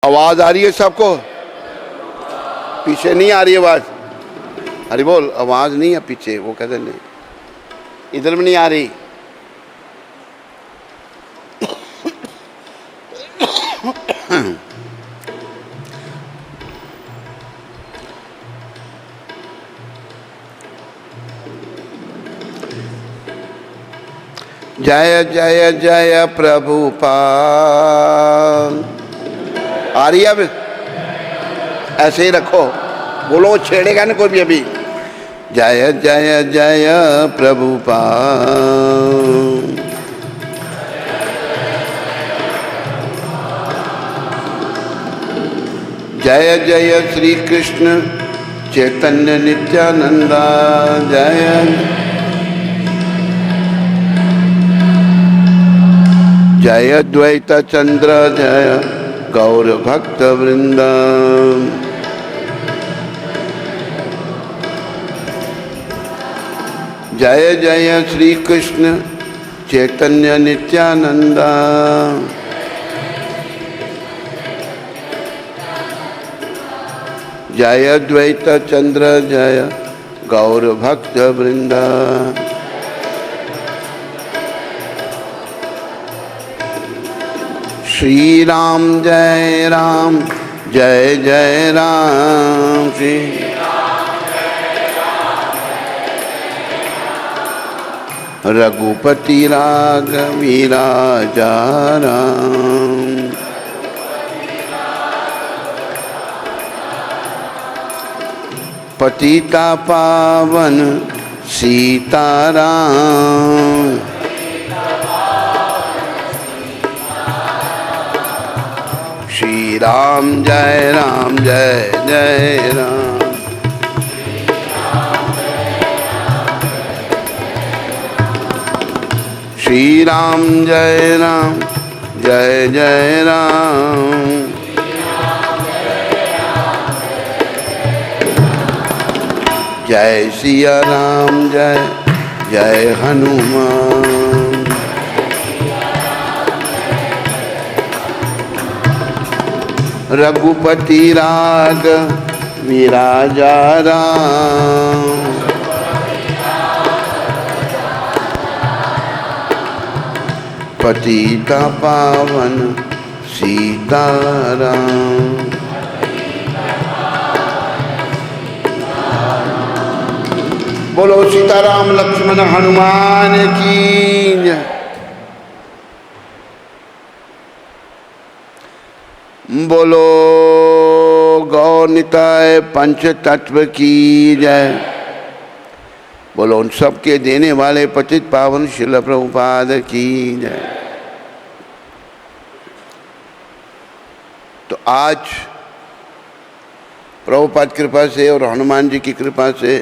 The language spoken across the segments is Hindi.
आवाज आ रही है सबको? पीछे नहीं आ रही आवाज? अरे बोल, आवाज नहीं है पीछे। वो कहते नहीं, इधर में नहीं आ रही। जय जय जय प्रभुपाद। आ रही है अब? ऐसे ही रखो, बोलो, छेड़ेगा ना कोई भी अभी। जय जय जय प्रभुपाद। जय जय श्री कृष्ण चैतन्य नित्यानंदा। जय जय द्वैत चंद्र जय गौर भक्त वृंद। जय जय श्री कृष्ण चैतन्य नित्यानंदा। जय द्वैत चंद्र जय गौर भक्त वृंद। श्री राम जय राम जय जय राम। श्री रघुपति राघवी राजा राम। पतिता पावन सीताराम। श्री राम जय जय राम। श्री राम जय जय राम। जय सिया राम जय जय हनुमान। रघुपति राघवी राजा राम। पतिता पावन सीताराम। बोलो सीताराम लक्ष्मण हनुमान की जय। बोलो गौनिताय पंच तत्व की जय। बोलो उन सबके देने वाले पतित पावन श्रील प्रभुपाद की जय। तो आज प्रभुपाद कृपा से और हनुमान जी की कृपा से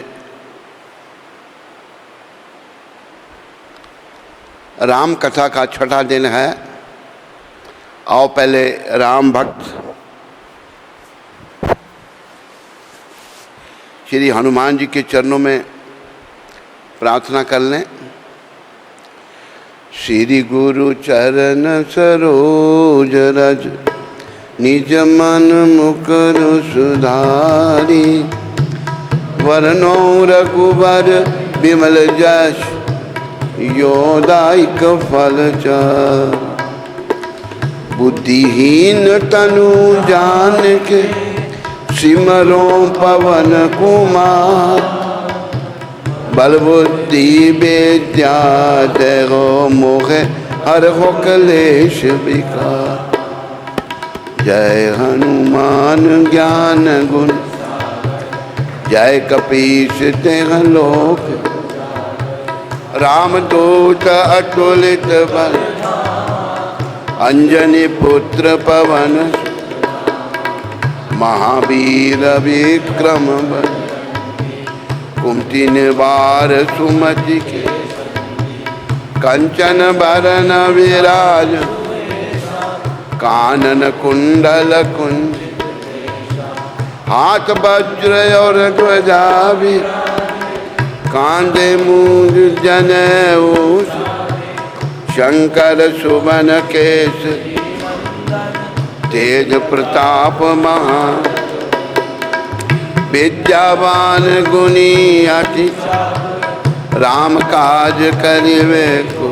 राम कथा का छठा दिन है। आओ पहले राम भक्त श्री हनुमान जी के चरणों में प्रार्थना कर लें। श्री गुरु चरण सरोज रज निज मन मुकुर सुधारी। वरनो रघुबर विमल जश योदायक फलचार। बुद्धिहीन तनु जानिके सिमरो पवन कुमार। बल बुद्धि विद्या देहो मोहे हरहु क्लेश विकार। जय हनुमान ज्ञान गुण जय कपीस तेह लोक। रामदूत अतुलित बल अंजनी पुत्र पवन। महावीर विक्रम बल कुमति निवार सुमति के। कंचन बरन विराज कानन कुंडल कुंज। हाथ वज्र और ध्वजा भी कांधे मूंज जनेऊ। शंकर सुमन केस तेज प्रताप महा, विद्यावान गुणी अति, राम काज करिवे को,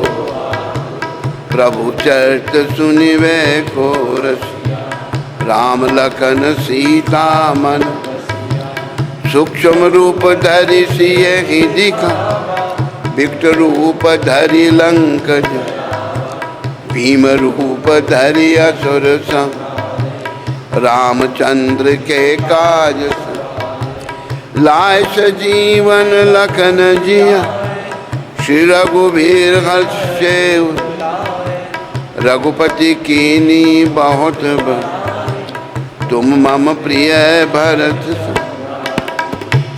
प्रभु चरित सुनिवे को रस, राम लखन सीता मन, सूक्ष्म रूप धरि सिय ही दिखा, विकट रूप धरि लंक, भीम रूप धरि असुर संग, रामचंद्र के काज लाय सजीवन लखन जिया, श्री रघुवीर हर्षे, रघुपति कीनी बहुत बल, तुम मम प्रिय भरत,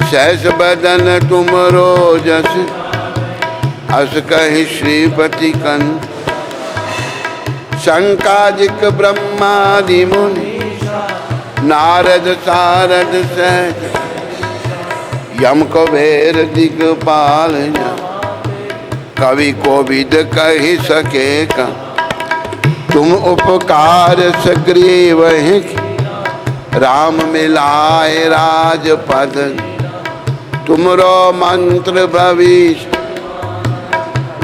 सहस बदन तुम रोजस, अस कहि श्रीपति कंठ, शंकादिक ब्रह्मादि मुनि, नारद सारद सहज, यम कुबेर दिगपाल, कवि कोविद कहि सके का, तुम उपकार सग्रीव हैं, राम मिलाए राजपद, तुमरो मंत्र भविष्य,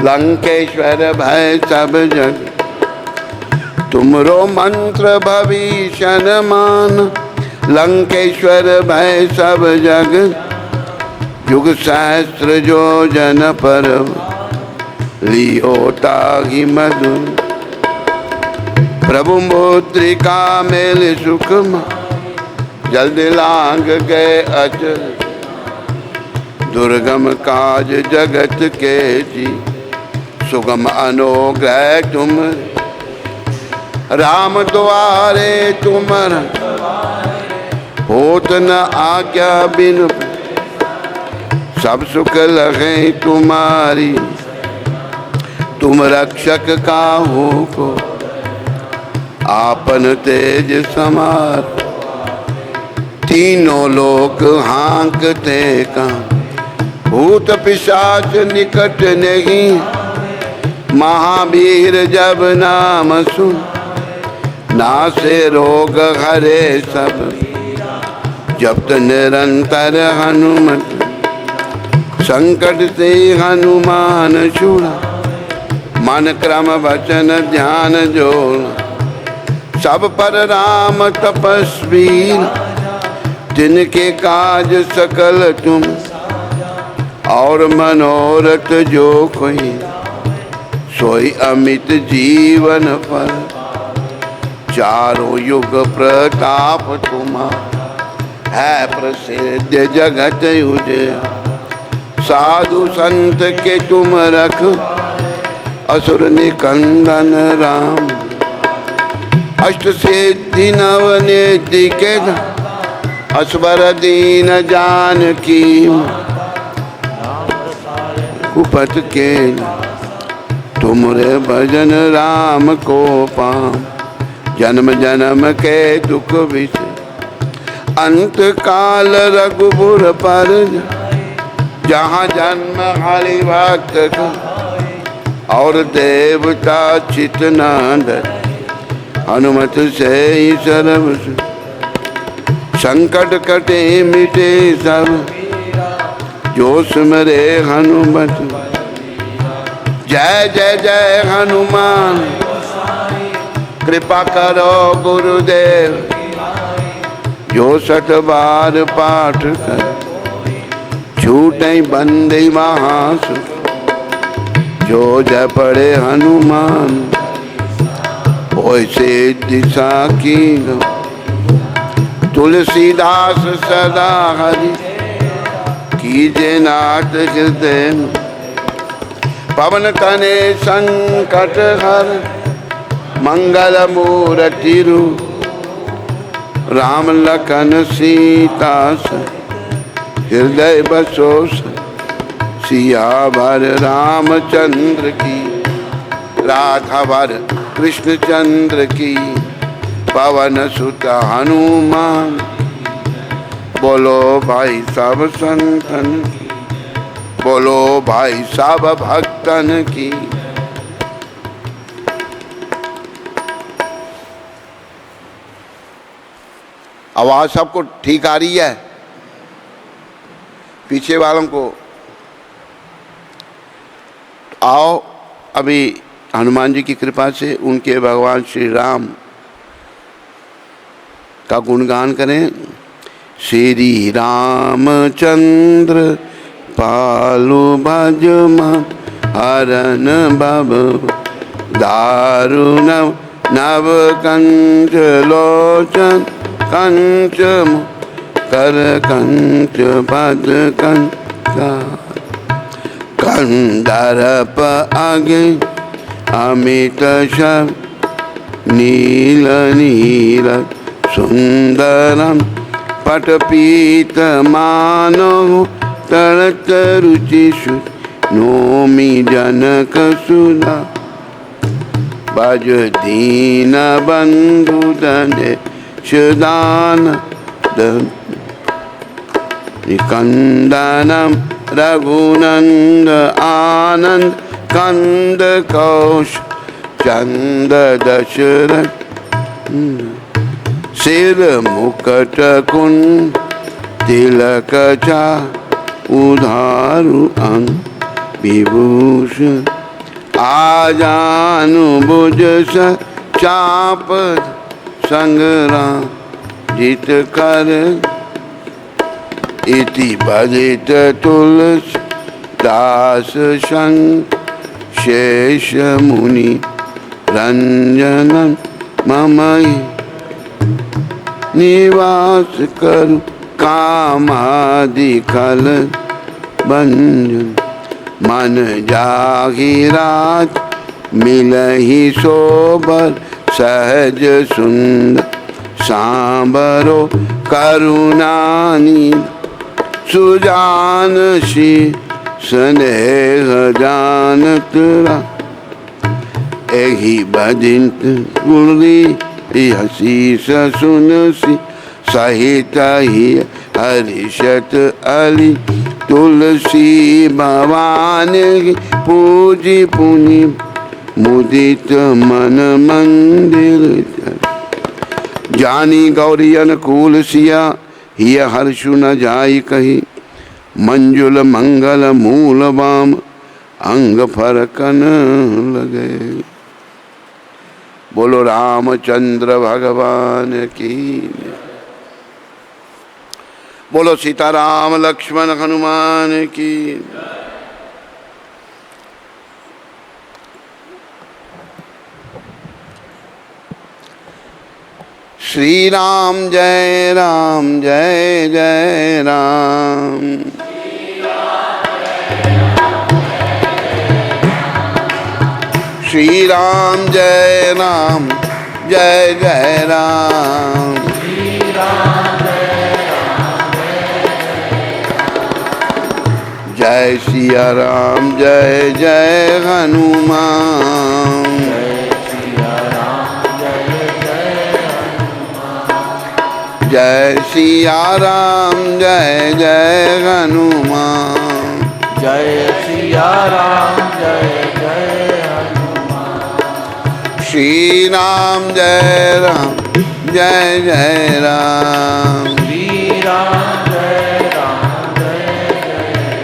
लंकेश्वर भय सब जग, तुमरो मंत्र भविष्य मान, लंकेश्वर भय सब जग, युग सहस्त्र जो जन पर, लियो ताहि मधुर, प्रभु मुद्रिका मेल सुखम, जल्द लांग गए अचल, दुर्गम काज जगत के जी, सुगम अनुग्रह तुम, राम द्वारे तुमर, होत न आज्ञा बिनु, सब सुख लगे तुम्हारी, तुम रक्षक काहू को, आपन तेज समार, तीनों लोक हाँकते का, भूत पिशाच निकट नहीं, महावीर जब नाम सुन, नासे रोग हरे सब, जपत निरंतर हनुमत, संकट से हनुमान छुड़ा, मन क्रम वचन ध्यान जोड़, सब पर राम तपस्वी, जिनके काज सकल तुम, और मनोरथ जो कोई, सोई अमित जीवन पर, चारों युग प्रताप तुम्हारा, है प्रसिद्ध जगत उजया, साधु संत के तुम रख, असुर निकंदन राम, अष्ट सिद्धि नवनिधि के, असवर दीन जानकी, कुपथ के, तुमरे भजन राम को पाम, जन्म जन्म के दुख विष, अंत काल रघुपुर पर, जहाँ जन्म हरि भक्त का, और देवता चितनाद, हनुमत से ही सर्व, संकट कटे मिटे सब, जो सुमरे हनुमत, जय जय जय हनुमान, कृपा करो गुरुदेव, जो सठ बार पाठ कर, छूटे बंदे महासुख, जो जय पड़े हनुमान, ओसे दिशा की, तुलसीदास सदा हरि, कीजे नाथ हृदय, पवन तने संकट हर, मंगल मूर्ति रूप, राम लखन सीता हृदय बसो, सियावर रामचंद्र की, राधावर कृष्ण चंद्र की, पवन सुत हनुमान, बोलो भाई सब संतन की, बोलो भाई सब भक्तन की। आवाज सबको ठीक आ रही है? पीछे वालों को आओ, अभी हनुमान जी की कृपा से उनके भगवान श्री राम का गुणगान करें। श्री रामचंद्र पालु भजमान हरन भव दारुण नव कंच लोचन कंच कर कंच पद कंचा कंदर्प आगे अमित शब नील नील सुंदरम पटपीत मानो तड़त रुचि नोमि जनक सुधा भज दीन बंधु दने सुदान कंदनम रघुनंद आनंद कंद कौश चंद दशरथ सिर मुकट कुंड तिलक चा उधारु अंग विभूषण आजानुभुज चाप संग्राम जित कर इति भजित तुलसी दास संग शेष मुनि रंजन ममई निवास करु कामादि खल भंजन मन जाहि राज मिलहि सोबर सहज सुंदर सांबरो करुणानी सुजान सी स्नेह जानत एहि भजित गुणी हसीस सुनसी सहित ही हरिषत अली तुलसी भवानी पूजी पुनि मुदित मन मंदिर जानी गौरी अनुकूल सिया हिय हर्षु न जाई कही मंजुल मंगल मूल बाम अंग फरकन लगे। बोलो रामचंद्र भगवान की, बोलो सीताराम लक्ष्मण हनुमान की। श्री राम जय राम जय जय राम। श्री राम जय राम जय जय राम। जय सिया राम जय जय हनुमान। जय सिया राम जय जय हनुमान। जय सिया राम जय जय हनुमान। श्री राम जय राम जय जय राम। श्री राम जय राम जय जय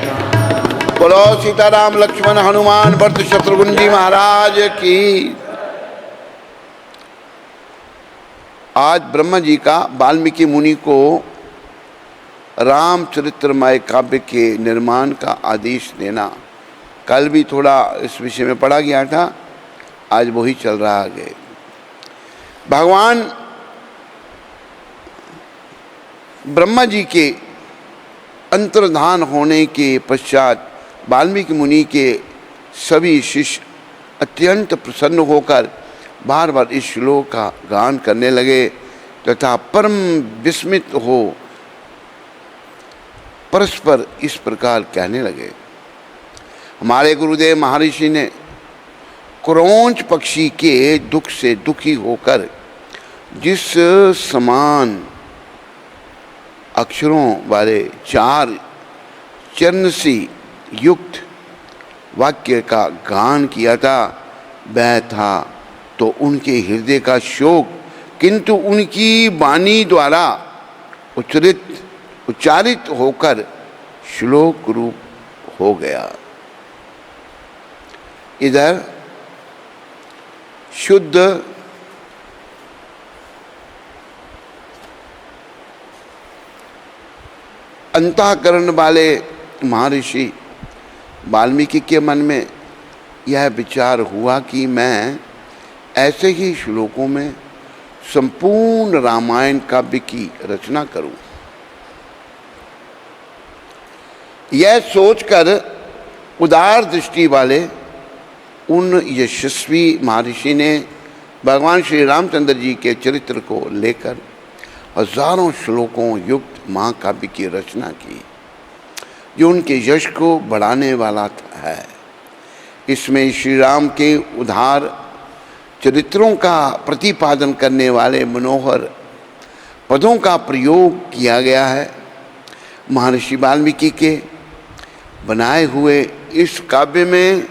राम। बोलो सीताराम लक्ष्मण हनुमान भरत शत्रुघ्न जी महाराज की। आज ब्रह्मा जी का वाल्मीकि मुनि को रामचरितमय काव्य के निर्माण का आदेश देना, कल भी थोड़ा इस विषय में पढ़ा गया था, आज वही चल रहा है। भगवान ब्रह्मा जी के अंतर्धान होने के पश्चात वाल्मीकि मुनि के सभी शिष्य अत्यंत प्रसन्न होकर बार बार इस श्लोक का गान करने लगे तथा परम विस्मित हो परस्पर इस प्रकार कहने लगे। हमारे गुरुदेव महर्षि ने क्रौंच पक्षी के दुख से दुखी होकर जिस समान अक्षरों वाले 4 चरण से युक्त वाक्य का गान किया था, वह था तो उनके हृदय का शोक, किंतु उनकी वाणी द्वारा उच्चारित होकर श्लोक रूप हो गया। इधर शुद्ध अंतःकरण वाले महर्षि वाल्मीकि के मन में यह विचार हुआ कि मैं ऐसे ही श्लोकों में संपूर्ण रामायण काव्य की रचना करूं। यह सोचकर उदार दृष्टि वाले उन यशस्वी महर्षि ने भगवान श्री रामचंद्र जी के चरित्र को लेकर हजारों श्लोकों युक्त महाकाव्य की रचना की, जो उनके यश को बढ़ाने वाला है। इसमें श्री राम के उदार चरित्रों का प्रतिपादन करने वाले मनोहर पदों का प्रयोग किया गया है। महर्षि वाल्मीकि के बनाए हुए इस काव्य में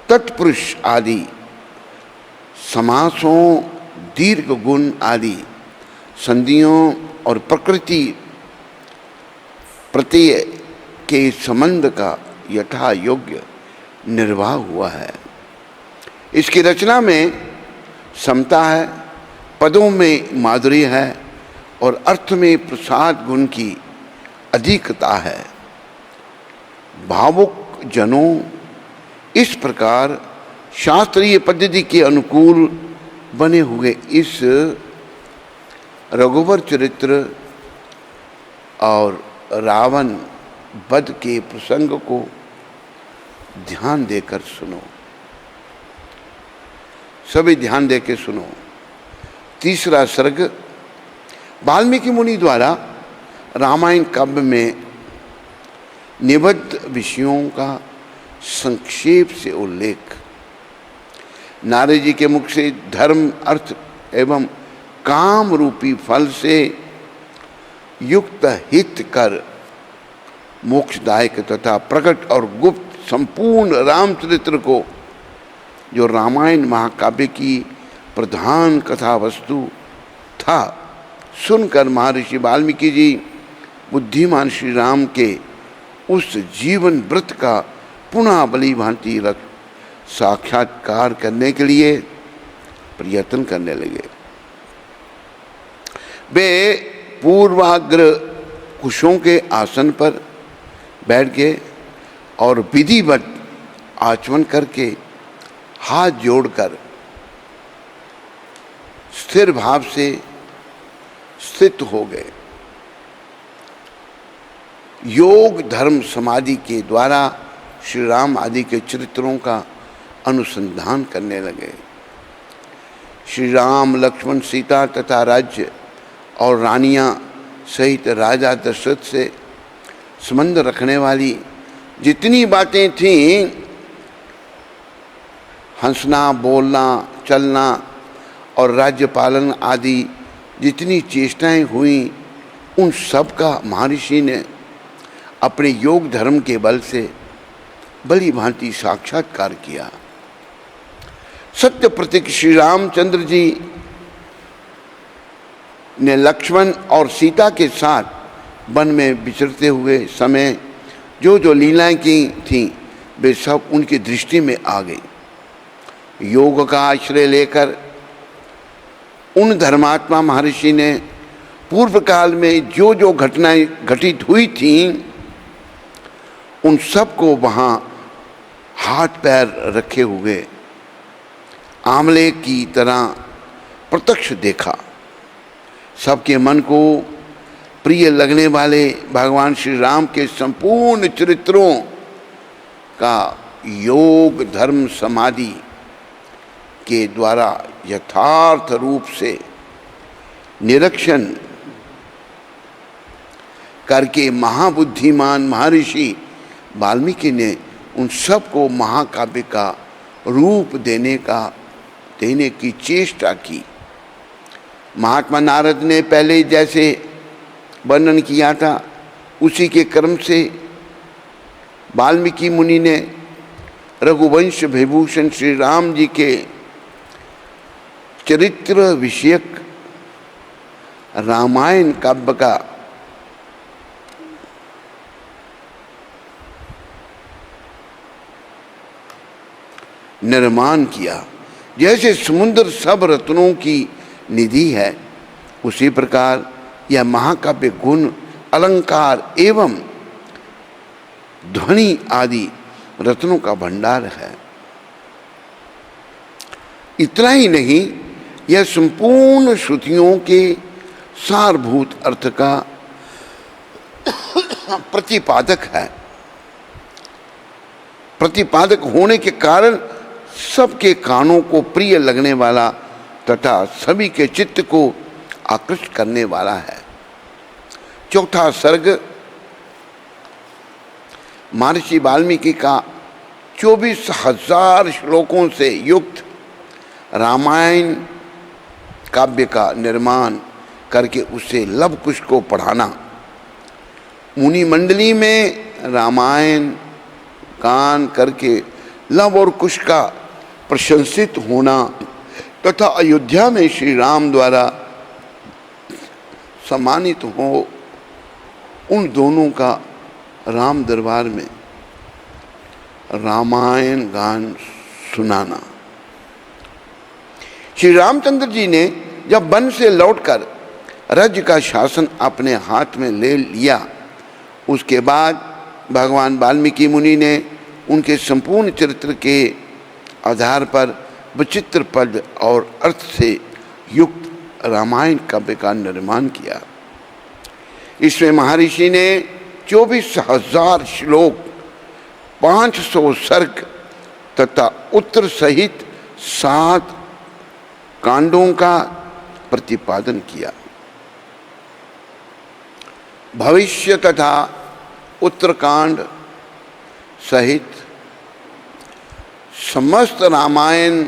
तत्पुरुष आदि समासों, दीर्घ गुण आदि संधियों और प्रकृति प्रत्यय के संबंध का यथा योग्य निर्वाह हुआ है। इसकी रचना में समता है, पदों में माधुर्य है और अर्थ में प्रसाद गुण की अधिकता है। भावुक जनों इस प्रकार शास्त्रीय पद्धति के अनुकूल बने हुए इस रघुवर चरित्र और रावण वध के प्रसंग को ध्यान देकर सुनो। सभी ध्यान देकर सुनो। तीसरा सर्ग वाल्मीकि मुनि द्वारा रामायण काव्य में निबद्ध विषयों का संक्षेप से उल्लेख। नारद जी के मुख से धर्म, अर्थ एवं काम रूपी फल से युक्त हित कर मोक्षदायक तथा प्रकट और गुप्त संपूर्ण रामचरित्र को, जो रामायण महाकाव्य की प्रधान कथा वस्तु था, सुनकर महर्षि वाल्मीकि जी बुद्धिमान श्री राम के उस जीवन व्रत का पुनः बलि भांति रख साक्षात्कार करने के लिए प्रयत्न करने लगे। वे पूर्वाग्र कुशों के आसन पर बैठ गए और विधिवत आचमन करके हाथ जोड़कर स्थिर भाव से स्थित हो गए। योग, धर्म, समाधि के द्वारा श्री राम आदि के चरित्रों का अनुसंधान करने लगे। श्री राम, लक्ष्मण, सीता तथा राज्य और रानियां सहित राजा दशरथ से संबंध रखने वाली जितनी बातें थीं, हंसना, बोलना, चलना और राज्य पालन आदि जितनी चेष्टाएं हुई, उन सब का महर्षि ने अपने योग धर्म के बल से भली भांति साक्षात्कार किया। सत्य प्रतीक श्री रामचंद्र जी ने लक्ष्मण और सीता के साथ वन में विचरते हुए समय जो जो लीलाएं की थीं, वे सब उनकी दृष्टि में आ गई। योग का आश्रय लेकर उन धर्मात्मा महर्षि ने पूर्व काल में जो जो घटनाएं घटित हुई थीं, उन सब को वहाँ हाथ पैर रखे हुए आंवले की तरह प्रत्यक्ष देखा। सबके मन को प्रिय लगने वाले भगवान श्री राम के संपूर्ण चरित्रों का योग, धर्म, समाधि के द्वारा यथार्थ रूप से निरीक्षण करके महाबुद्धिमान महर्षि वाल्मीकि ने उन सब को महाकाव्य का रूप देने की चेष्टा की। महात्मा नारद ने पहले जैसे वर्णन किया था, उसी के क्रम से वाल्मीकि मुनि ने रघुवंश विभूषण श्री राम जी के चरित्र विषयक रामायण काव्य का निर्माण किया। जैसे समुद्र सब रत्नों की निधि है, उसी प्रकार यह महाकाव्य गुण, अलंकार एवं ध्वनि आदि रत्नों का भंडार है। इतना ही नहीं, यह संपूर्ण श्रुतियों के सारभूत अर्थ का प्रतिपादक है। प्रतिपादक होने के कारण सबके कानों को प्रिय लगने वाला तथा सभी के चित्त को आकृष्ट करने वाला है। चौथा सर्ग महर्षि वाल्मीकि का 24,000 श्लोकों से युक्त रामायण काव्य का निर्माण करके उसे लव कुश को पढ़ाना। मुनि मंडली में रामायण गान करके लव और कुश का प्रशंसित होना तथा अयोध्या में श्री राम द्वारा सम्मानित हो उन दोनों का राम दरबार में रामायण गान सुनाना। श्री रामचंद्र जी ने जब वन से लौटकर राज्य का शासन अपने हाथ में ले लिया, उसके बाद भगवान वाल्मीकि मुनि ने उनके संपूर्ण चरित्र के आधार पर विचित्र पद और अर्थ से युक्त रामायण काव्य का निर्माण किया। इसमें महर्षि ने 24,000 श्लोक, 500 सर्ग तथा उत्तर सहित 7 कांडों का प्रतिपादन किया। भविष्य तथा उत्तरकांड सहित समस्त रामायण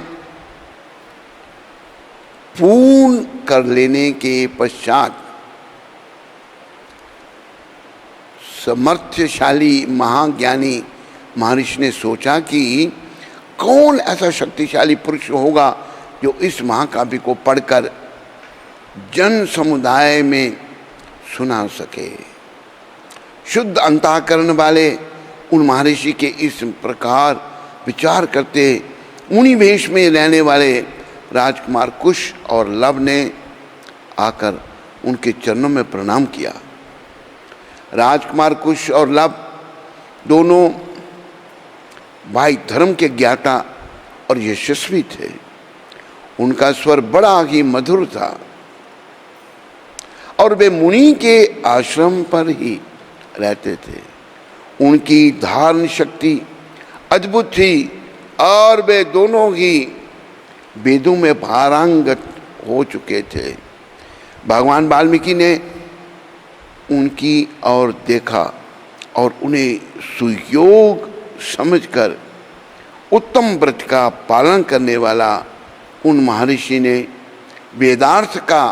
पूर्ण कर लेने के पश्चात समर्थशाली महाज्ञानी महर्षि ने सोचा कि कौन ऐसा शक्तिशाली पुरुष होगा जो इस महाकाव्य को पढ़कर जन समुदाय में सुना सके। शुद्ध अंतःकरण वाले उन महर्षि के इस प्रकार विचार करते मुनि वेश में रहने वाले राजकुमार कुश और लव ने आकर उनके चरणों में प्रणाम किया। राजकुमार कुश और लव दोनों भाई धर्म के ज्ञाता और यशस्वी थे। उनका स्वर बड़ा ही मधुर था और वे मुनि के आश्रम पर ही रहते थे। उनकी धारण शक्ति अद्भुत थी और वे दोनों ही वेदों में पारंगत हो चुके थे। भगवान वाल्मीकि ने उनकी ओर देखा और उन्हें सुयोग समझकर उत्तम व्रत का पालन करने वाला उन महर्षि ने वेदार्थ का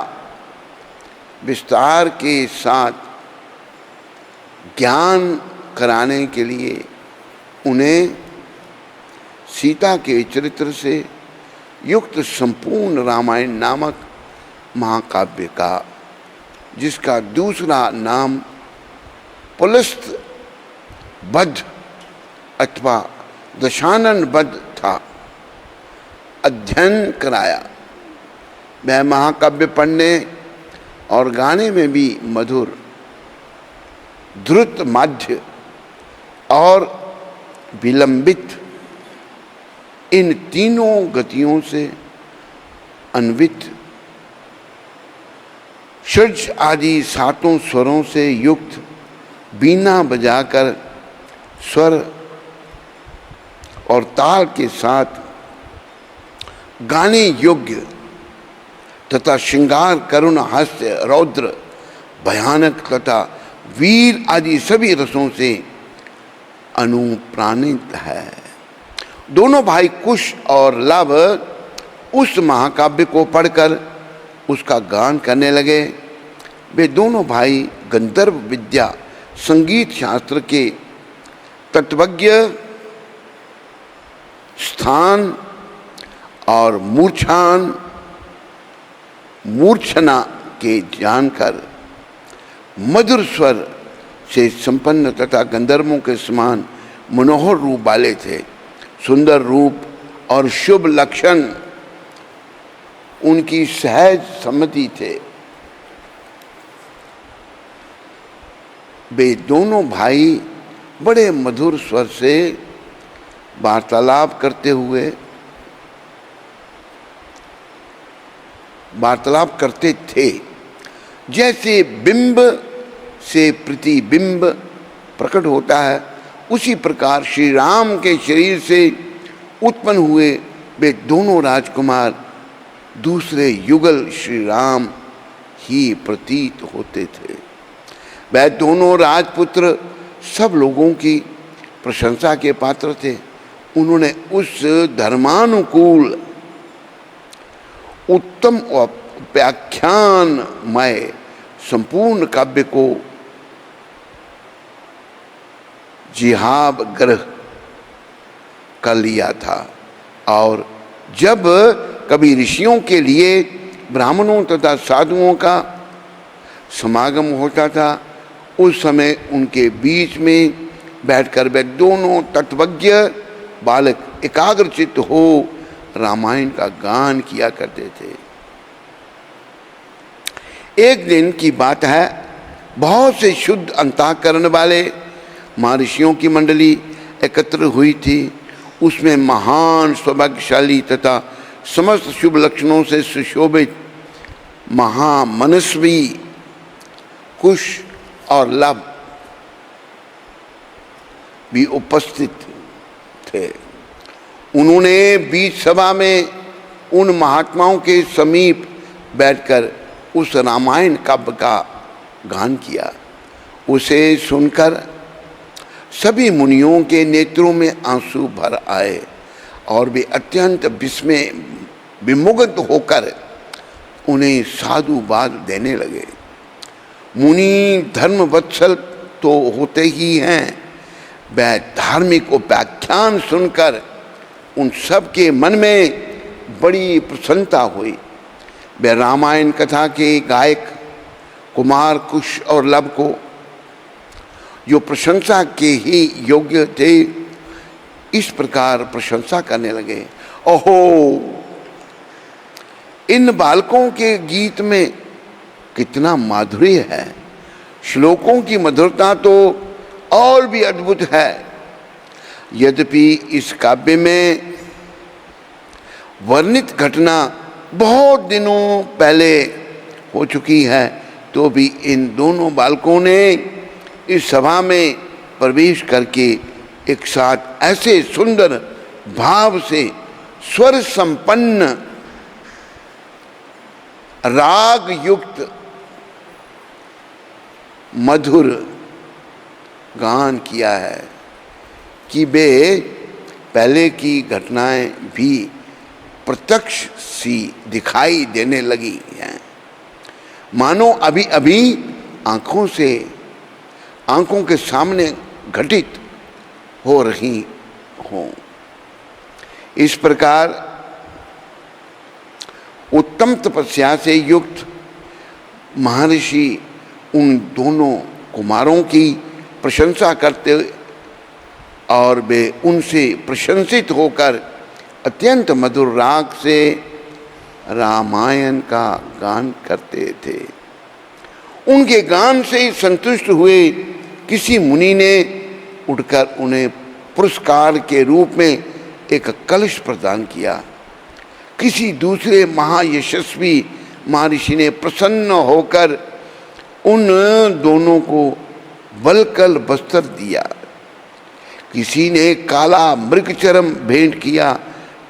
विस्तार के साथ ज्ञान कराने के लिए उन्हें सीता के चरित्र से युक्त संपूर्ण रामायण नामक महाकाव्य का, जिसका दूसरा नाम पुलस्त बद्ध अथवा दशानन बद्ध था, अध्ययन कराया। वह महाकाव्य पढ़ने और गाने में भी मधुर, द्रुत, माध्य और विलंबित, इन तीनों गतियों से अन्वित, षड्ज आदि 7 स्वरों से युक्त बीना बजाकर स्वर और ताल के साथ गाने योग्य तथा श्रृंगार, करुण, हास्य, रौद्र, भयानक तथा वीर आदि सभी रसों से अनुप्राणित है। दोनों भाई कुश और लव उस महाकाव्य को पढ़कर उसका गान करने लगे। वे दोनों भाई गंधर्व विद्या, संगीत शास्त्र के तत्वज्ञ, स्थान और मूर्छना के जानकर मधुर स्वर से संपन्न तथा गंधर्वों के समान मनोहर रूप वाले थे। सुंदर रूप और शुभ लक्षण उनकी सहज सम्मति थे। वे दोनों भाई बड़े मधुर स्वर से वार्तालाप करते थे। जैसे बिंब से प्रतिबिंब प्रकट होता है, उसी प्रकार श्री राम के शरीर से उत्पन्न हुए वे दोनों राजकुमार दूसरे युगल श्री राम ही प्रतीत होते थे। वह दोनों राजपुत्र सब लोगों की प्रशंसा के पात्र थे। उन्होंने उस धर्मानुकूल उत्तम व्याख्यानमय संपूर्ण काव्य को जिहाब ग्रह कर लिया था। और जब कभी ऋषियों के लिए ब्राह्मणों तथा साधुओं का समागम होता था, उस समय उनके बीच में बैठकर वे दोनों तत्वज्ञ बालक एकाग्रचित्त हो रामायण का गान किया करते थे। एक दिन की बात है, बहुत से शुद्ध अंतःकरण वाले महर्षियों की मंडली एकत्र हुई थी। उसमें महान सौभाग्यशाली तथा समस्त शुभ लक्षणों से सुशोभित महामनस्वी कुश और लव भी उपस्थित थे। उन्होंने बीच सभा में उन महात्माओं के समीप बैठकर उस रामायण काव्य का गान किया। उसे सुनकर सभी मुनियों के नेत्रों में आंसू भर आए और वे अत्यंत विस्मय विमुग्ध होकर उन्हें साधुवाद देने लगे। मुनि धर्म वत्सल तो होते ही हैं, वह धार्मिक व्याख्यान सुनकर उन सब के मन में बड़ी प्रसन्नता हुई। वे रामायण कथा के गायक कुमार कुश और लव को, जो प्रशंसा के ही योग्य थे, इस प्रकार प्रशंसा करने लगे। ओहो, इन बालकों के गीत में कितना माधुर्य है। श्लोकों की मधुरता तो और भी अद्भुत है। यद्यपि इस काव्य में वर्णित घटना बहुत दिनों पहले हो चुकी है, तो भी इन दोनों बालकों ने इस सभा में प्रवेश करके एक साथ ऐसे सुंदर भाव से स्वर संपन्न राग युक्त मधुर गान किया है कि वे पहले की घटनाएं भी प्रत्यक्ष सी दिखाई देने लगी हैं, मानो अभी अभी आंखों के सामने घटित हो रही हों। इस प्रकार उत्तम तपस्या से युक्त महर्षि उन दोनों कुमारों की प्रशंसा करते और वे उनसे प्रशंसित होकर अत्यंत मधुर राग से रामायण का गान करते थे। उनके गान से संतुष्ट हुए किसी मुनि ने उठकर उन्हें पुरस्कार के रूप में एक कलश प्रदान किया। किसी दूसरे महायशस्वी महर्षि ने प्रसन्न होकर उन दोनों को वलकल वस्त्र दिया। किसी ने काला मृगचरम भेंट किया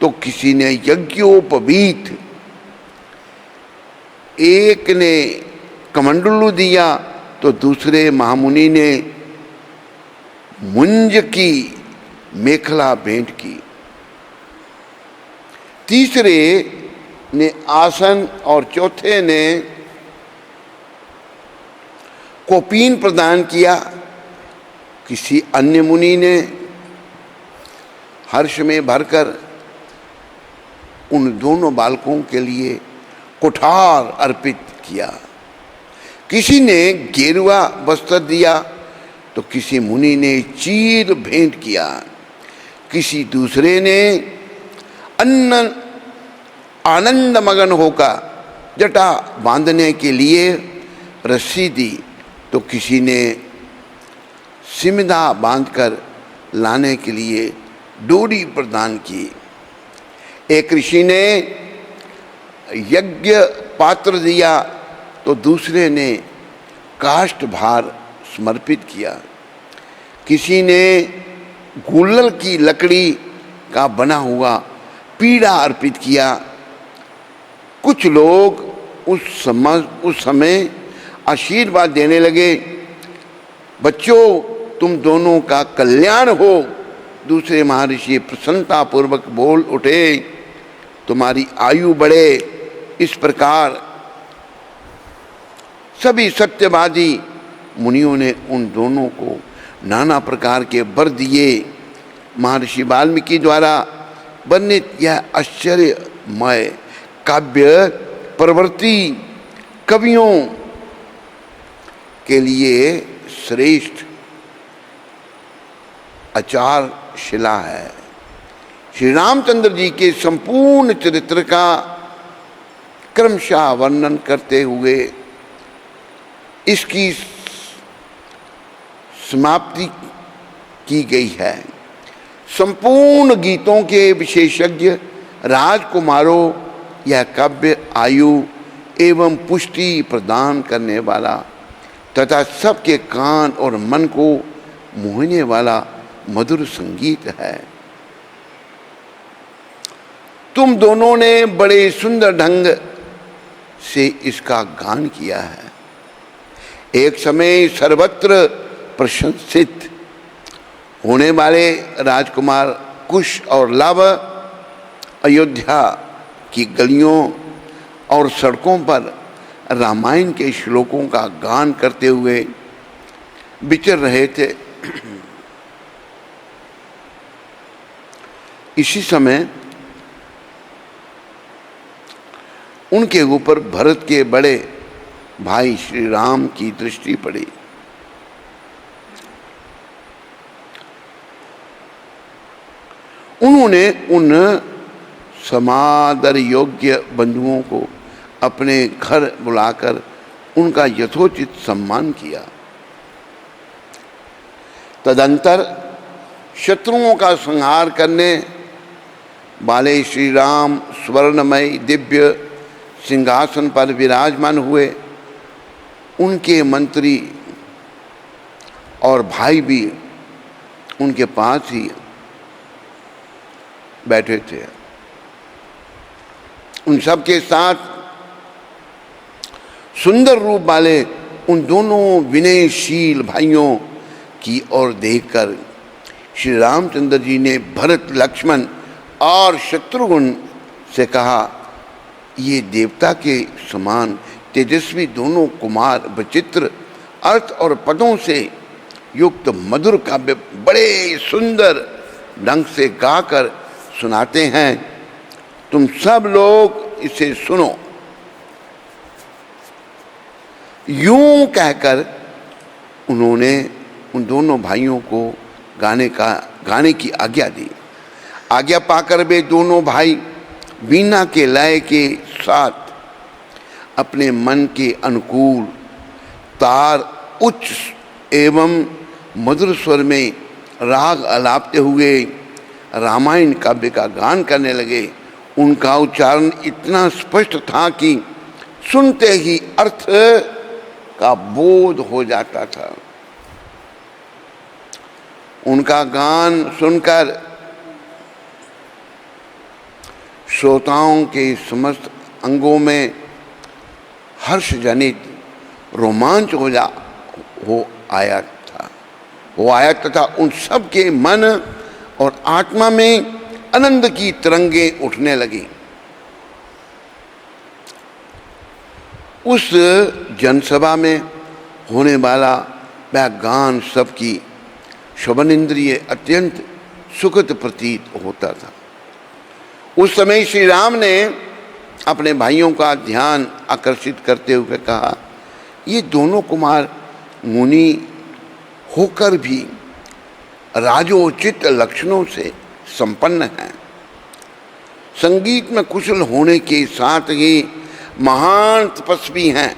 तो किसी ने यज्ञोपवीत, एक ने कमंडलू दिया तो दूसरे महामुनि ने मुंज की मेखला भेंट की। तीसरे ने आसन और चौथे ने कोपीन प्रदान किया। किसी अन्य मुनि ने हर्ष में भरकर उन दोनों बालकों के लिए कुठार अर्पित किया। किसी ने गेरुआ वस्त्र दिया तो किसी मुनि ने चीर भेंट किया, किसी दूसरे ने आनंद मगन होकर जटा बांधने के लिए रस्सी दी तो किसी ने सिमदा बांधकर लाने के लिए डोरी प्रदान की। एक ऋषि ने यज्ञ पात्र दिया तो दूसरे ने काष्ठ भार समर्पित किया। किसी ने गुल्लल की लकड़ी का बना हुआ पीड़ा अर्पित किया। कुछ लोग उस समय आशीर्वाद देने लगे, बच्चों तुम दोनों का कल्याण हो। दूसरे महर्षि प्रसन्नतापूर्वक बोल उठे, तुम्हारी आयु बढ़े। इस प्रकार सभी सत्यवादी मुनियों ने उन दोनों को नाना प्रकार के वर दिए। महर्षि वाल्मीकि द्वारा वर्णित यह आश्चर्यमय काव्य प्रवृत्ति कवियों के लिए श्रेष्ठ आचारशिला है। श्री रामचंद्र जी के संपूर्ण चरित्र का क्रमशः वर्णन करते हुए इसकी समाप्ति की गई है। संपूर्ण गीतों के विशेषज्ञ राजकुमारों यह काव्य आयु एवं पुष्टि प्रदान करने वाला तथा सबके कान और मन को मोहने वाला मधुर संगीत है। तुम दोनों ने बड़े सुंदर ढंग से इसका गान किया है। एक समय सर्वत्र प्रशंसित होने वाले राजकुमार कुश और लव अयोध्या की गलियों और सड़कों पर रामायण के श्लोकों का गान करते हुए विचर रहे थे। इसी समय उनके ऊपर भरत के बड़े भाई श्री राम की दृष्टि पड़ी। उन्होंने उन समादर योग्य बंधुओं को अपने घर बुलाकर उनका यथोचित सम्मान किया। तदंतर शत्रुओं का संहार करने वाले श्री राम स्वर्णमय दिव्य सिंहासन पर विराजमान हुए। उनके मंत्री और भाई भी उनके पास ही बैठे थे। उन सब के साथ सुंदर रूप वाले उन दोनों विनयशील भाइयों की ओर देखकर श्री रामचंद्र जी ने भरत, लक्ष्मण और शत्रुघ्न से कहा, ये देवता के समान तेजस्वी दोनों कुमार विचित्र अर्थ और पदों से युक्त मधुर काव्य बड़े सुंदर ढंग से गाकर सुनाते हैं। तुम सब लोग इसे सुनो। यूं कहकर उन्होंने उन दोनों भाइयों को गाने की आज्ञा दी। आज्ञा पाकर वे दोनों भाई वीणा के लय के साथ अपने मन के अनुकूल तार उच्च एवं मधुर स्वर में राग अलापते हुए रामायण काव्य का गान करने लगे। उनका उच्चारण इतना स्पष्ट था कि सुनते ही अर्थ का बोध हो जाता था। उनका गान सुनकर श्रोताओं के समस्त अंगों में हर्ष जनित रोमांच हो आया तथा उन सब के मन और आत्मा में आनंद की तरंगें उठने लगी। उस जनसभा में होने वाला वह गान सबकी श्रवण इंद्रिय अत्यंत सुखद प्रतीत होता था। उस समय श्री राम ने अपने भाइयों का ध्यान आकर्षित करते हुए कहा, ये दोनों कुमार मुनि होकर भी राजोचित लक्षणों से संपन्न हैं। संगीत में कुशल होने के साथ ही महान तपस्वी हैं।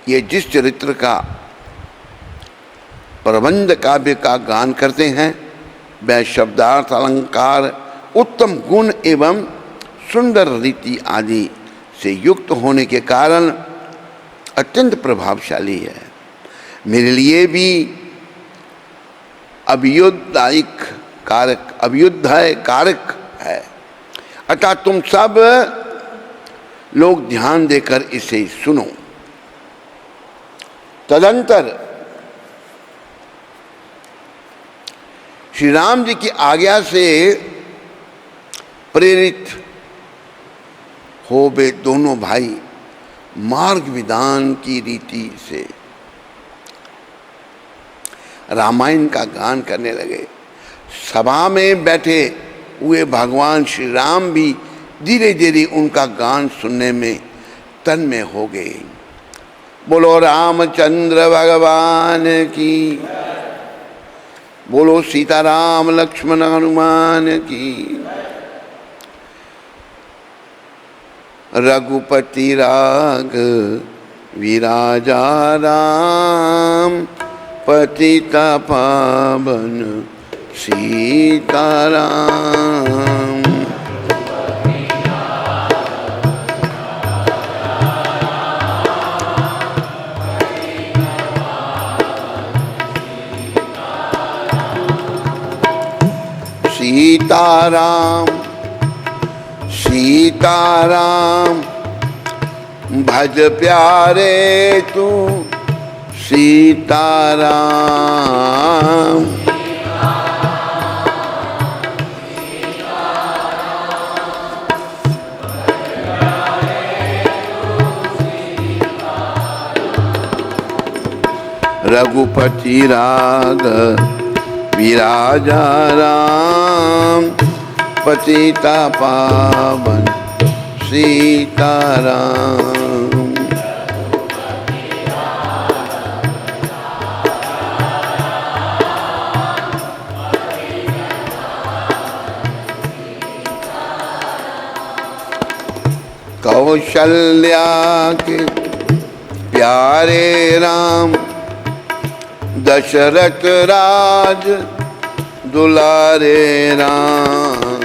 ये जिस चरित्र का प्रबंध काव्य का गान करते हैं वह शब्दार्थ अलंकार उत्तम गुण एवं सुंदर रीति आदि से युक्त होने के कारण अत्यंत प्रभावशाली है। मेरे लिए भी अभ्युदायिक कारक है। अतः तुम सब लोग ध्यान देकर इसे सुनो। तदंतर श्री राम जी की आज्ञा से प्रेरित हो वे दोनों भाई मार्ग विधान की रीति से रामायण का गान करने लगे। सभा में बैठे हुए भगवान श्री राम भी धीरे धीरे उनका गान सुनने में तन्मय हो गए। बोलो रामचंद्र भगवान की, बोलो सीताराम लक्ष्मण हनुमान की। रघुपति राग विराजा राम, पतिता पावन सीताराम। सीताराम सीताराम भज प्यारे तू सीताराम। रघुपति राग विराजा राम, पतिता पावन सीताराम। कौशल्या के प्यारे राम, दशरथ राज दुलारे राम।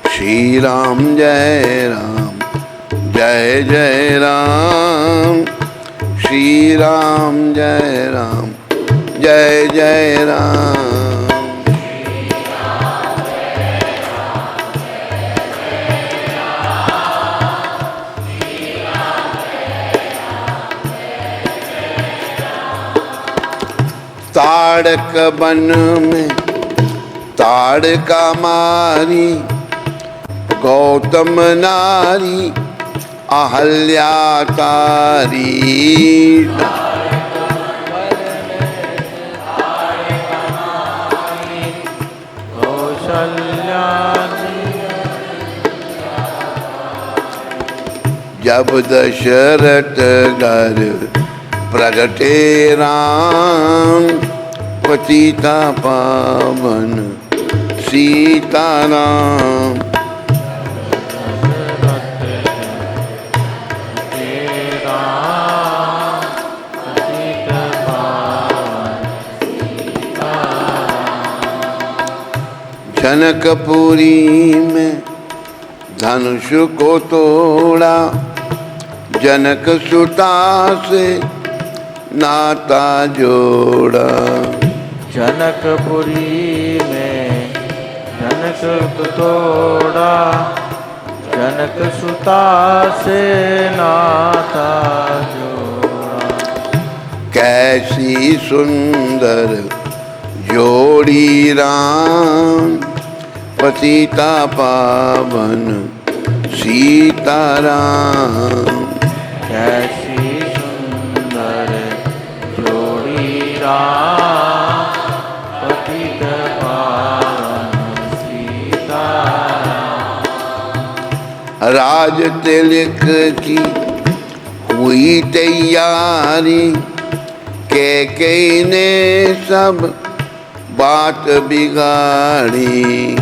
श्री राम जय राम जय जय राम, श्री राम जय राम जय जय राम। ताड़क वन में ताड़का मारी, गौतम नारी अहल्या तारी। जब दशरथ घर प्रगटे राम, पतिता पावन सीताराम। जनकपुरी में धनुष को तोड़ा, जनक सुता से नाता जोड़ा। जनकपुरी में जनक को तोड़ा, जनक सुता से नाता जोड़ा। कैसी सुंदर जोड़ी राम, पतिता पावन सीताराम। कैसी सुंदर जोड़ी राम पतित पावन सीताराम। राज तिलक की हुई तैयारी, कैकेयी ने सब बात बिगाड़ी।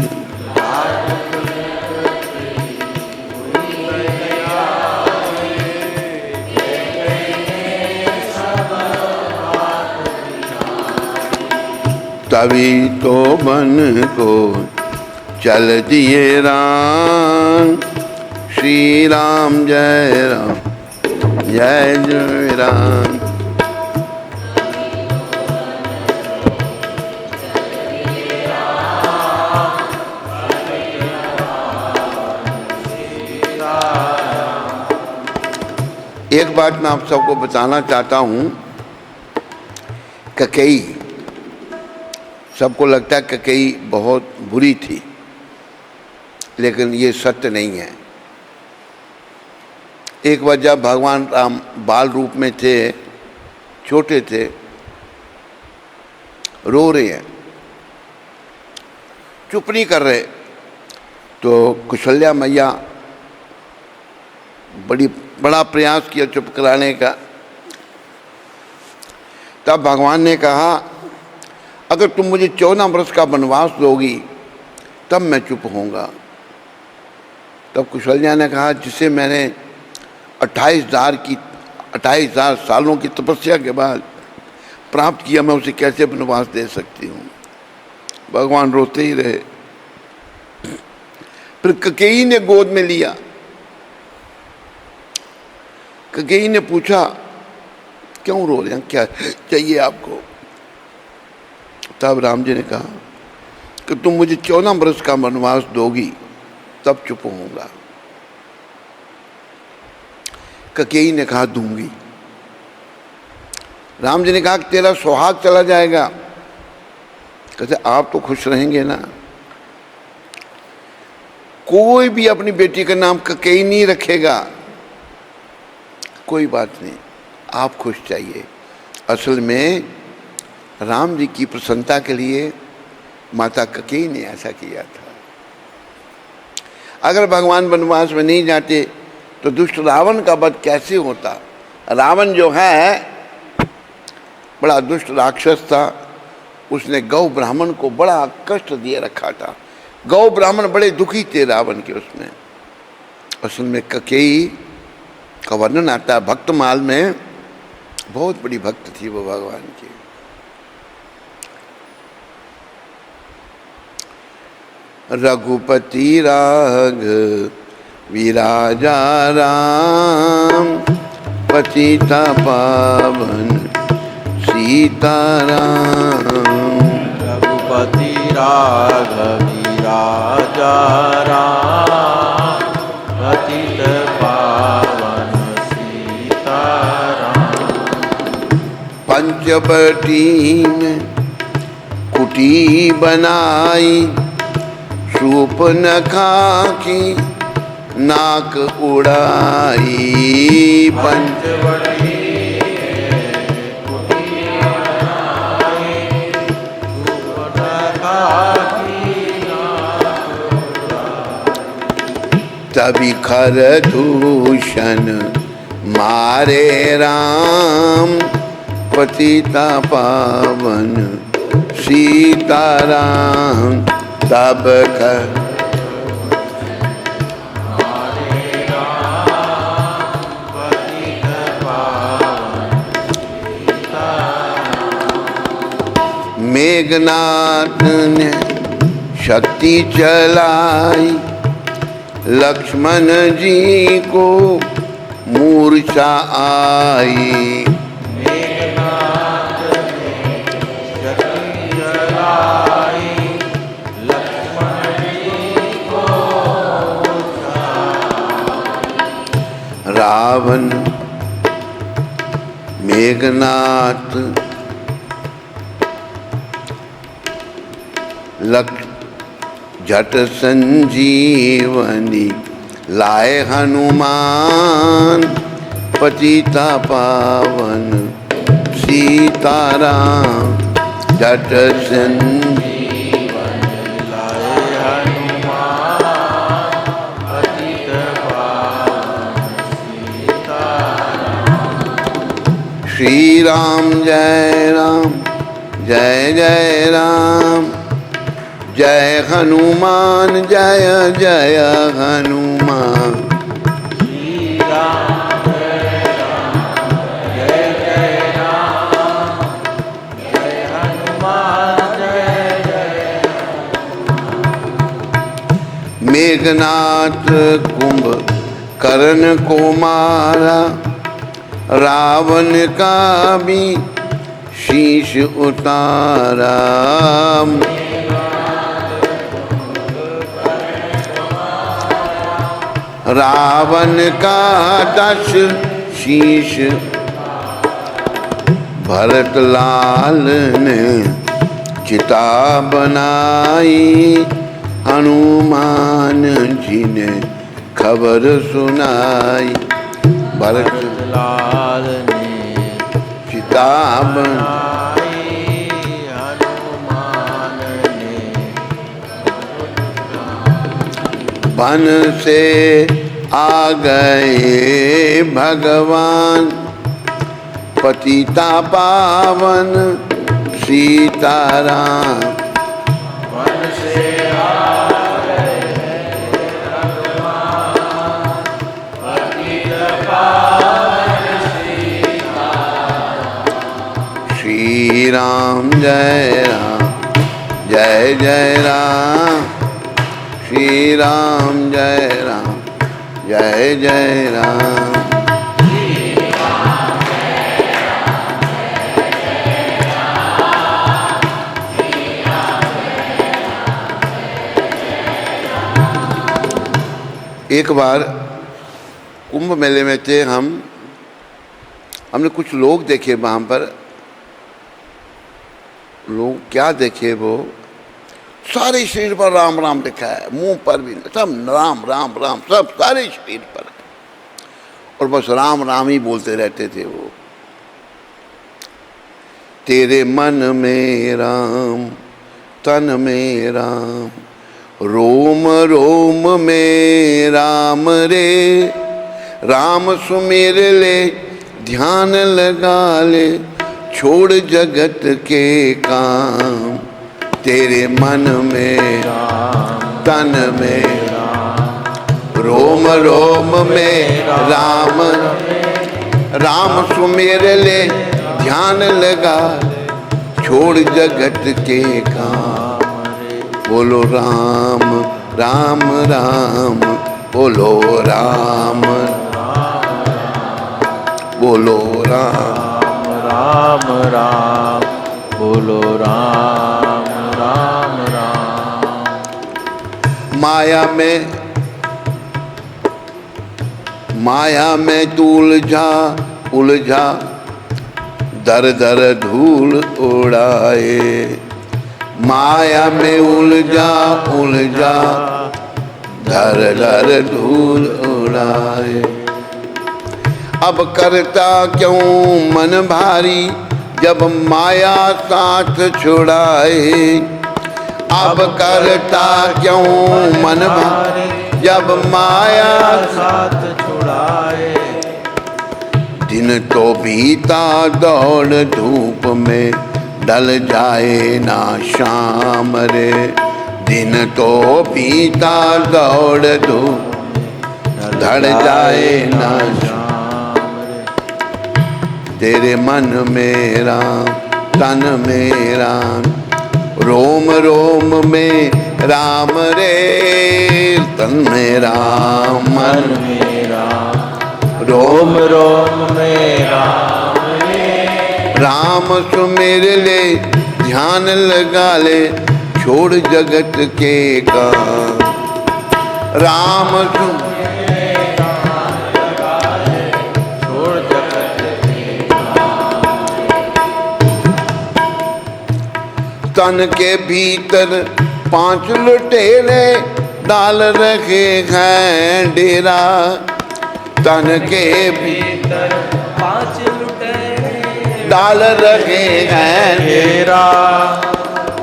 तभी तो मन को चल दिए राम, श्री राम जय राम जय जय राम। एक बात मैं आप सबको बताना चाहता हूँ, कैकेयी, सबको लगता है कैकेयी बहुत बुरी थी, लेकिन ये सत्य नहीं है। एक बार जब भगवान राम बाल रूप में थे, छोटे थे, रो रहे हैं, चुप नहीं कर रहे, तो कौशल्या मैया बड़ा प्रयास किया चुप कराने का। तब भगवान ने कहा, अगर तुम मुझे 14 वर्ष का वनवास दोगी तब मैं चुप होऊंगा। तब कौशल्या ने कहा, जिसे मैंने 28,000 सालों की तपस्या के बाद प्राप्त किया, मैं उसे कैसे वनवास दे सकती हूँ। भगवान रोते ही रहे। फिर कैकेयी ने गोद में लिया। कैकेयी ने पूछा, क्यों रो रहे हैं, क्या चाहिए आपको। तब राम जी ने कहा कि तुम मुझे 14 वर्ष का वनवास दोगी तब चुप होऊंगा। कैकेयी ने कहा, दूंगी। राम जी ने कहा कि तेरा सुहाग चला जाएगा। कहते, आप तो खुश रहेंगे ना। कोई भी अपनी बेटी का नाम कैकेयी नहीं रखेगा, कोई बात नहीं, आप खुश चाहिए। असल में राम जी की प्रसन्नता के लिए माता कैकेयी ने ऐसा किया था। अगर भगवान वनवास में नहीं जाते तो दुष्ट रावण का वध कैसे होता। रावण जो है बड़ा दुष्ट राक्षस था, उसने गौ ब्राह्मण को बड़ा कष्ट दिए रखा था। गौ ब्राह्मण बड़े दुखी थे रावण के उसमें। असल में कैकेयी का वर्णन आता है भक्तमाल में, बहुत बड़ी भक्त थी वो भगवान की। रघुपति राघव विराजा राम, पतिता पावन सीताराम। रघुपति राघव विराजा राम, पतित पावन सीताराम। पंचवटी में कुटी बनाई, शूर्पणखा की नाक उड़ाई। पंचवटी कुटी बनाई, शूर्पणखा की नाक उड़ाई। तभी खरदूषण मारे राम, पतिता पावन सीताराम। तब मेघनाथ ने शक्ति चलाई, लक्ष्मण जी को मूर्छा आई। मेघनाथ ने शक्ति चलाई, लक्ष्मण जी को मूर्छा। रावण मेघनाथ झट संजीवनी लाए हनुमान, पतिता पावन सीताराम जट जीवन लाए हनुमान पतित पावन सीताराम। श्री राम जय जय राम, जय हनुमान जय जय हनुमान। श्री राम जय जय राम, जय हनुमान जय जय। मेघनाथ कुंभ कर्ण को मारा, रावण का भी शीश उतारा। रावण का 10 शीश भरत लाल ने चिता बनाई, हनुमान जी ने खबर सुनाई। भरत लाल ने चिता बनाई, हनुमान ने वन से आ गए भगवान, पतिता पावन सीताराम। वन से आ गए भगवान, पतित पावन सीताराम। श्री राम जय जय राम, श्री राम जय जय राम। एक बार कुंभ मेले में थे हमने कुछ लोग देखे वहाँ पर। लोग क्या देखे, वो सारे शरीर पर राम राम लिखा है, मुंह पर भी सब राम राम राम, सब सारे शरीर पर, और बस राम राम ही बोलते रहते थे वो। तेरे मन में राम तन में राम, रोम रोम में राम रे। राम सुमेर ले ध्यान लगा ले, छोड़ जगत के काम। तेरे मन में तन में रोम रोम में राम, राम सुमेर ले ध्यान लगा, छोड़ जगत के काम। बोलो राम राम राम, बोलो राम बोलो राम राम राम, बोलो राम राम राम। माया में तू उलझा दर दर धूल उड़ाए। माया में उलझा धर धर धूल उड़ाए। अब करता क्यों मन भारी, जब माया साथ छुड़ाए। अब करता क्यों मन भारी, जब माया साथ छुड़ाए। दिन तो बीता दौड़ धूप में, ढल जाए ना शाम रे। दिन तो बीता दौड़ धूप, ढल जाए ना शाम रे। तेरे मन में राम तन में राम, रोम रोम में राम रे। तन में राम मन में राम, रोम रोम में राम रे। राम सुमेर ले ध्यान लगा ले, छोड़ जगत के काम। राम छोड़ जगत के काम। तन के भीतर 5 लुटेरे डाल रखे हैं डेरा। तन के भीतर 5 लुटेरे डाल रहे हैं घेरा।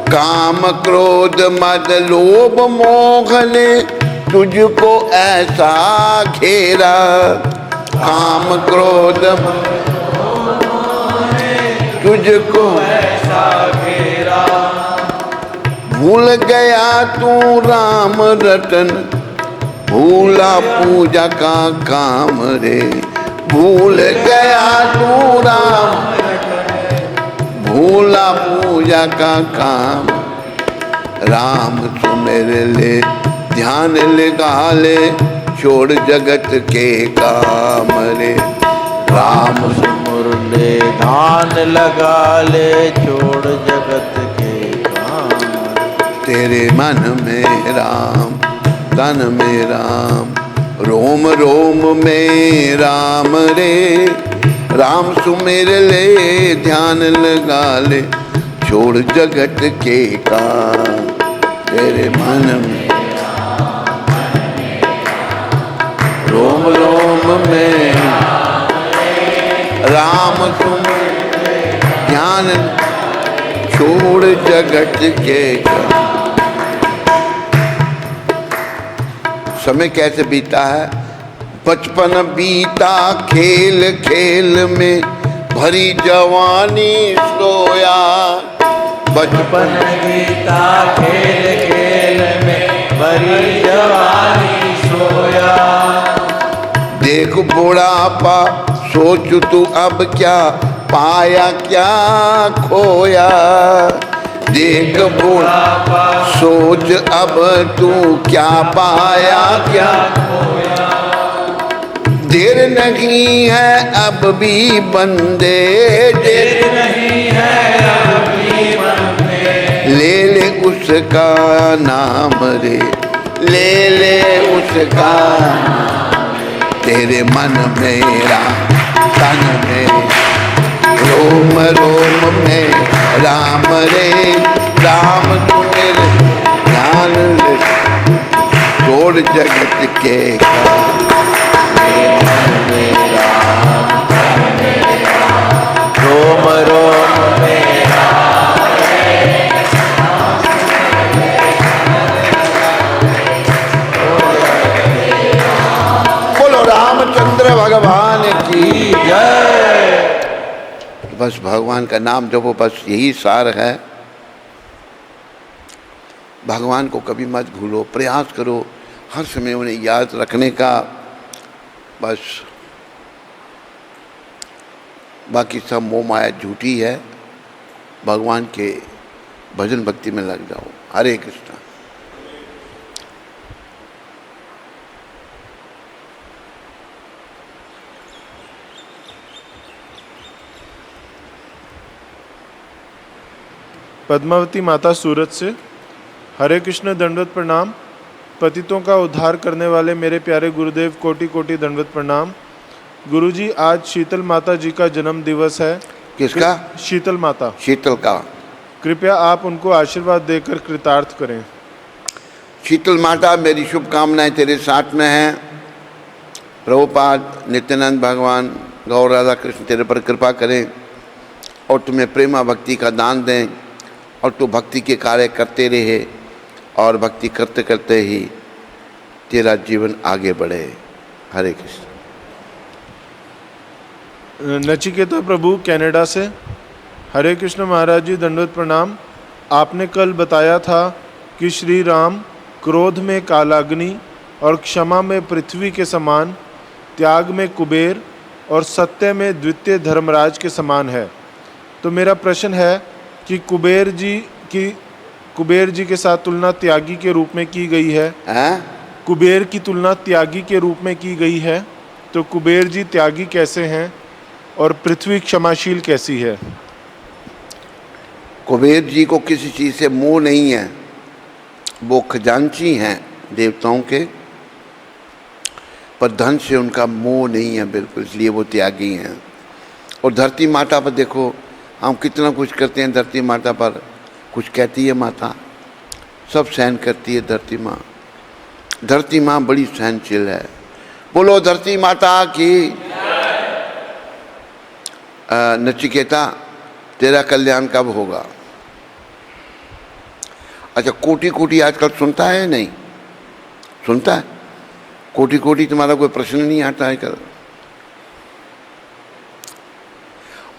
काम क्रोध मद लोभ मोह ने तुझको ऐसा घेरा। काम क्रोध तुझको ऐसा घेरा। भूल गया तू राम रतन, भूला पूजा का काम रे। भूल गया तू राम, भूला पूजा का काम। राम सुमेर ले ध्यान लगा ले, छोड़ जगत के काम रे। राम मुरले धान लगा ले, छोड़ जगत के काम। तेरे मन में राम, तन में राम, रोम रोम में राम रे। राम सुमेर ले ध्यान लगा ले, छोड़ जगत के काम। तेरे मन में रोम रोम में राम सुमेर ध्यान, छोड़ जगत के काम। समय कैसे बीता है? बचपन बीता खेल खेल में, भरी जवानी सोया। बचपन बीता खेल खेल में, भरी जवानी सोया। देख बुढ़ापा सोच तू अब क्या पाया क्या खोया। देख बुढ़ापा सोच अब तू क्या पाया क्या खोया। देर नहीं है अब भी बंदे, देर नहीं है अब भी बंदे। ले ले उसका नाम रे, ले ले उसका नाम। तेरे मन मेरा तन में रोम रोम में राम रे। राम तुम्हें ध्यान ले, छोड़ जगत के काम। रोम रोम में बोलो रामचंद्र भगवान की जय। बस भगवान का नाम जपो, बस यही सार है। भगवान को कभी मत भूलो, प्रयास करो हर समय उन्हें याद रखने का। बस बाकी सब मोह माया झूठी है। भगवान के भजन भक्ति में लग जाओ। हरे कृष्ण। पद्मावती माता सूरत से। हरे कृष्ण, दंडवत प्रणाम। पतितों का उद्धार करने वाले मेरे प्यारे गुरुदेव, कोटि कोटि दंडवत प्रणाम। गुरुजी, आज शीतल माता जी का जन्म दिवस है। किसका? शीतल माता। शीतल का। कृपया आप उनको आशीर्वाद देकर कृतार्थ करें। शीतल माता, मेरी शुभकामनाएं तेरे साथ में हैं। प्रभुपाद, नित्यानंद भगवान, गौर राधा कृष्ण तेरे पर कृपा करें और तुम्हें प्रेमा भक्ति का दान दें और तू भक्ति के कार्य करते रहे और भक्ति करते करते ही तेरा जीवन आगे बढ़े। हरे कृष्ण। नचिकेता प्रभु, कनाडा से। हरे कृष्ण महाराज जी, दंडवत प्रणाम। आपने कल बताया था कि श्री राम क्रोध में कालाग्नि और क्षमा में पृथ्वी के समान, त्याग में कुबेर और सत्य में द्वितीय धर्मराज के समान है। तो मेरा प्रश्न है कि कुबेर जी के साथ तुलना त्यागी के रूप में की गई है। कुबेर की तुलना त्यागी के रूप में की गई है, तो कुबेर जी त्यागी कैसे हैं और पृथ्वी क्षमाशील कैसी है? कुबेर जी को किसी चीज़ से मोह नहीं है। वो खजांची हैं देवताओं के, पर धन से उनका मोह नहीं है बिल्कुल, इसलिए वो त्यागी हैं। और धरती माता पर देखो, हम कितना कुछ करते हैं धरती माता पर। कुछ कहती है माता, सब सहन करती है धरती माँ। धरती माँ बड़ी सहनशील है। बोलो धरती माता की। नचिकेता तेरा कल्याण कब होगा। अच्छा, कोटि कोटि आजकल सुनता है नहीं? सुनता है? कोटि कोटि तुम्हारा कोई प्रश्न नहीं आता है कल?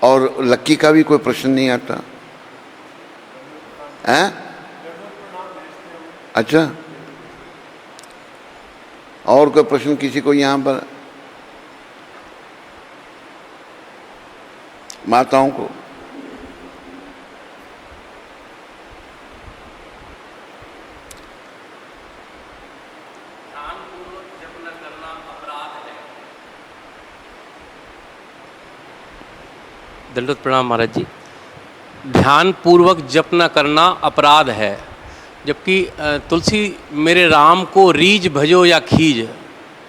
और लक्की का भी कोई प्रश्न नहीं आता है? अच्छा, और कोई प्रश्न किसी को यहाँ पर? माताओं को? दंडवत प्रणाम महाराज जी। ध्यान पूर्वक जप न करना अपराध है, जबकि तुलसी मेरे राम को रीझ भजो या खीज,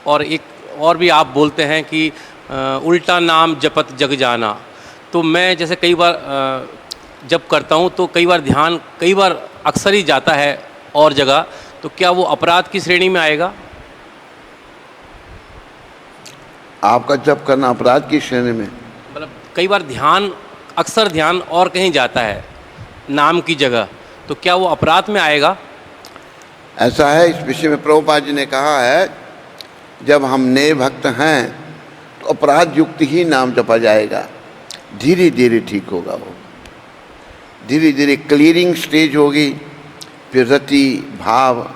और एक और भी आप बोलते हैं कि उल्टा नाम जपत जग जाना। तो मैं जैसे कई बार जप करता हूँ तो कई बार ध्यान कई बार अक्सर ही जाता है और जगह, तो क्या वो अपराध की श्रेणी में आएगा? आपका जप करना अपराध की श्रेणी में? मतलब कई बार ध्यान, अक्सर ध्यान और कहीं जाता है नाम की जगह, तो क्या वो अपराध में आएगा? ऐसा है, इस विषय में प्रभुपाद जी ने कहा है, जब हम नए भक्त हैं तो अपराध युक्त ही नाम जपा जाएगा, धीरे धीरे ठीक होगा। वो धीरे धीरे क्लियरिंग स्टेज होगी, फिर रति भाव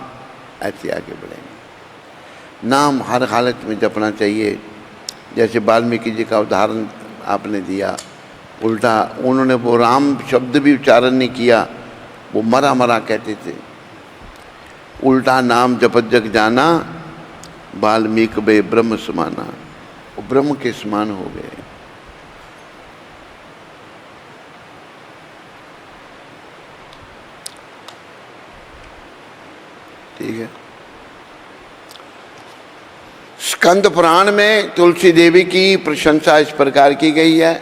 ऐसे आगे बढ़ेंगे। नाम हर हालत में जपना चाहिए। जैसे वाल्मीकि जी का उदाहरण आपने दिया, उल्टा उन्होंने वो राम शब्द भी उच्चारण नहीं किया, वो मरा मरा कहते थे। उल्टा नाम जपत जग जाना, वाल्मीकि बे ब्रह्म समाना, वो ब्रह्म के समान हो गए। ठीक है। स्कंद पुराण में तुलसी देवी की प्रशंसा इस प्रकार की गई है,